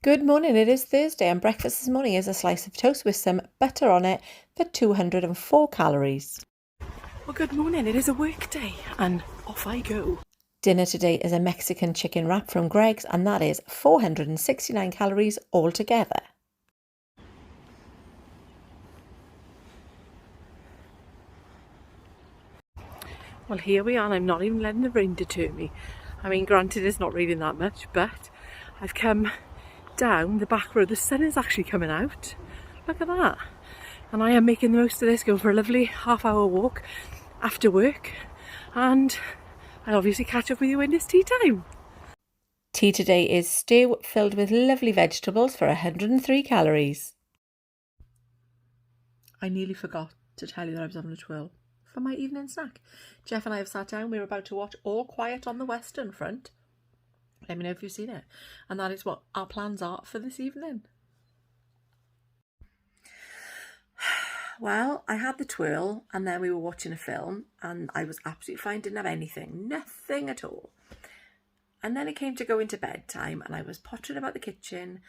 Good morning, it is Thursday and breakfast this morning is a slice of toast with some butter on it for 204 calories. Well, good morning. It is a work day and off I go. Dinner today is a Mexican chicken wrap from Greg's and that is 469 calories altogether. Well, here we are and I'm not even letting the rain deter me. I mean, granted it's not raining that much, but I've come down the back road. The sun is actually coming out. Look at that. And I am making the most of this, going for a lovely half-hour walk after work. And I'll obviously catch up with you when it's tea time. Tea today is stew filled with lovely vegetables for 103 calories. I nearly forgot to tell you that I was having a twirl for my evening snack. Jeff and I have sat down. We're about to watch All Quiet on the Western Front. Let me know if you've seen it. And that is what our plans are for this evening. Well, I had the twirl and then we were watching a film and I was absolutely fine, didn't have anything, nothing at all. And then it came to go into bedtime and I was pottering about the kitchen,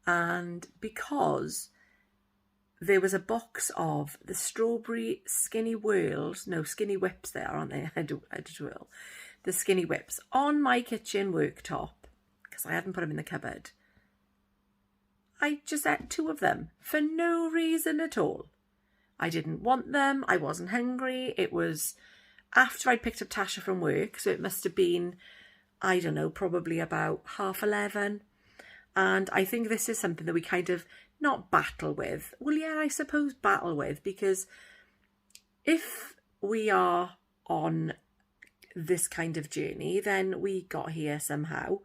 and because there was a box of the strawberry skinny whips there, aren't they? I do twirl. The skinny whips on my kitchen worktop because I hadn't put them in the cupboard. I just ate two of them for no reason at all. I didn't want them. I wasn't hungry. It was after I'd picked up Tasha from work, so it must have been, I don't know, probably about 11:30. And I think this is something that we kind of not battle with. Well, yeah, I suppose battle with, because if we are on this kind of journey, then we got here somehow,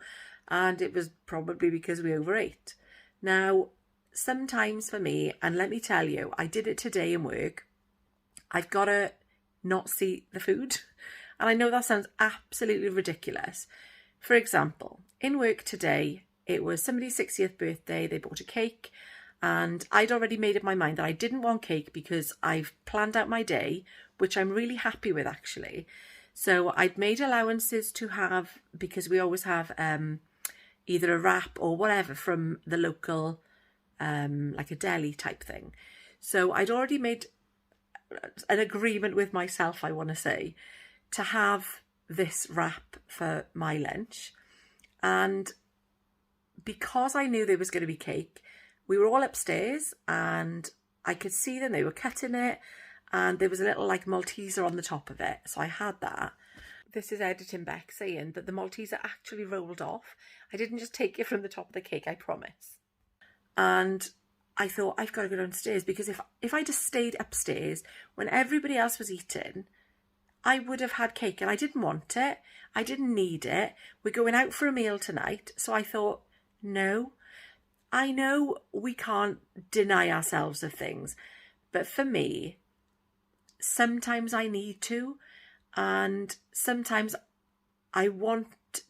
and it was probably because we overate. Now, sometimes for me, and let me tell you, I did it today in work, I've got to not see the food. And I know that sounds absolutely ridiculous. For example, in work today, it was somebody's 60th birthday, they bought a cake, and I'd already made up my mind that I didn't want cake because I've planned out my day, which I'm really happy with actually. So I'd made allowances to have, because we always have either a wrap or whatever from the local, like a deli type thing. So I'd already made an agreement with myself, I want to say, to have this wrap for my lunch. And because I knew there was going to be cake, we were all upstairs and I could see them, they were cutting it, and there was a little like Malteser on the top of it. So I had that. This is editing Beck saying that the Malteser actually rolled off. I didn't just take it from the top of the cake, I promise. And I thought, I've got to go downstairs, because if I just stayed upstairs when everybody else was eating, I would have had cake and I didn't want it. I didn't need it. We're going out for a meal tonight. So I thought, no, I know we can't deny ourselves of things, but for me, sometimes I need to, and sometimes I want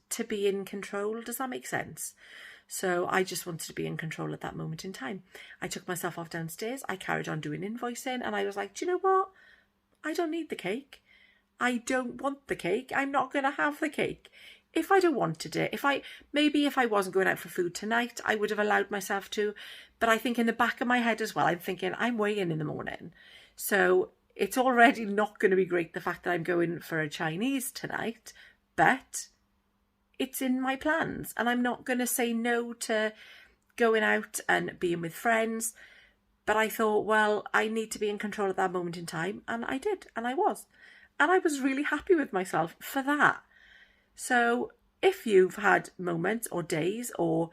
to be in control. Does that make sense? So I just wanted to be in control at that moment in time. I took myself off downstairs. I carried on doing invoicing and I was like, do you know what? I don't need the cake. I don't want the cake. I'm not going to have the cake. If I'd have wanted it, if I wasn't going out for food tonight, I would have allowed myself to. But I think in the back of my head as well, I'm thinking I'm weighing in the morning. So it's already not going to be great, the fact that I'm going for a Chinese tonight, but it's in my plans and I'm not going to say no to going out and being with friends. But I thought, well, I need to be in control at that moment in time. And I did, and I was. And I was really happy with myself for that. So if you've had moments or days or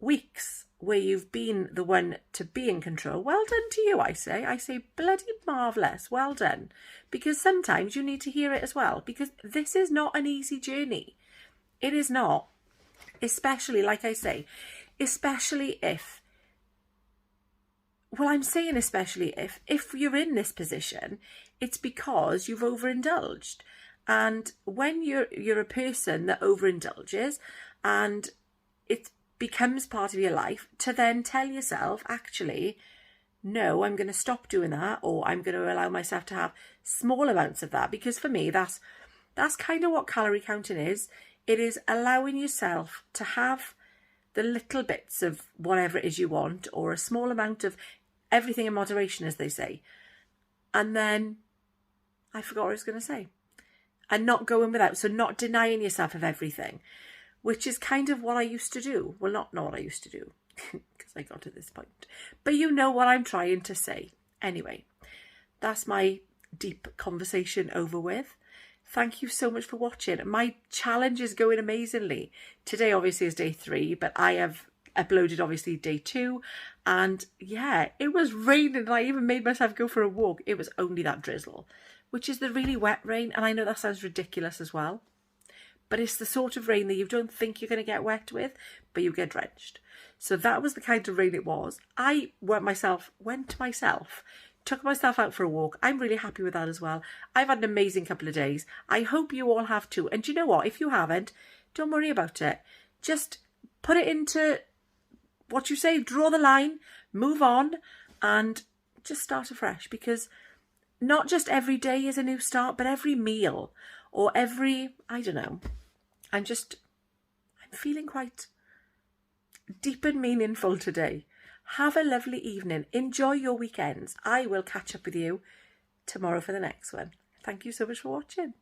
weeks where you've been the one to be in control, well done to you, I say. I say bloody marvellous, well done. Because sometimes you need to hear it as well, because this is not an easy journey. It is not. Especially, like I say, especially if, well, I'm saying especially if you're in this position, it's because you've overindulged. And when you're a person that overindulges and it becomes part of your life, to then tell yourself, actually, no, I'm going to stop doing that, or I'm going to allow myself to have small amounts of that. Because for me, that's kind of what calorie counting is. It is allowing yourself to have the little bits of whatever it is you want, or a small amount of everything in moderation, as they say. And then I forgot what I was going to say. And not going without, so not denying yourself of everything, which is kind of what I used to do. Well, not what I used to do, because I got to this point. But you know what I'm trying to say. Anyway, that's my deep conversation over with. Thank you so much for watching. My challenge is going amazingly. Today obviously is day 3, but I have uploaded obviously day 2. And yeah, it was raining and I even made myself go for a walk. It was only that drizzle, which is the really wet rain. And I know that sounds ridiculous as well, but it's the sort of rain that you don't think you're going to get wet with, but you get drenched. So that was the kind of rain it was. I took myself out for a walk. I'm really happy with that as well. I've had an amazing couple of days. I hope you all have too. And you know what? If you haven't, don't worry about it. Just put it into what you say, draw the line, move on, and just start afresh. Because not just every day is a new start, but every meal or every, I don't know. I'm feeling quite deep and meaningful today. Have a lovely evening. Enjoy your weekends. I will catch up with you tomorrow for the next one. Thank you so much for watching.